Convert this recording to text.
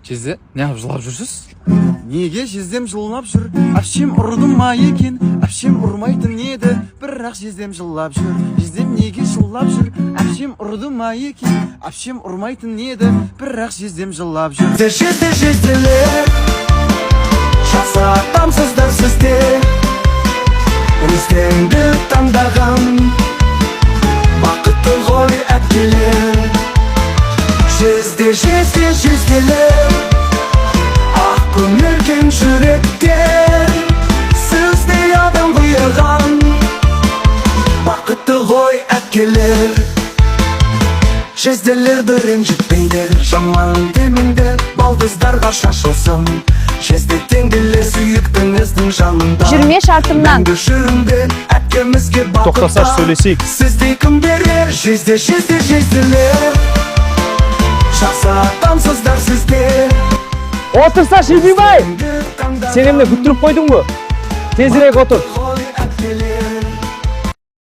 Жезде, неғып жылап жүрсіз? Неге жездем жылап жүр? Әпшем ұрды ма екен? Әпшем ұрмайтын еді, бірақ жездем жылап жүр. Жездем неге жылап жүр? Әпшем ұрды ма екен? Әпшем ұрмайтын еді, бірақ жездем жылап жүр. Жезделер, жақсы адамсыздар сіздер. Өздеріңді таңдаған бақытты ғой әпкелер. Жезделер, ақ көңілген жүректер. Сіздей адам бұйырған бақытты ғой әпкелер. Жезделерді ренжітпеңдер, жаман демеңдер, балдыздарға шашылсын. Жезде теңділер сүйіктіңіздің жанында. Жүрме шартымнан. Мәңгі жүріңдер, әпкемізге бақытта. Тоқтасаш сөйлесейік. Сіздей кім берер? Жезделер. Жақсы адамсыздар сіздер. Отырса Шелпейбай! Сен емне күттіріп қойдың бұ? Тезірек отыр.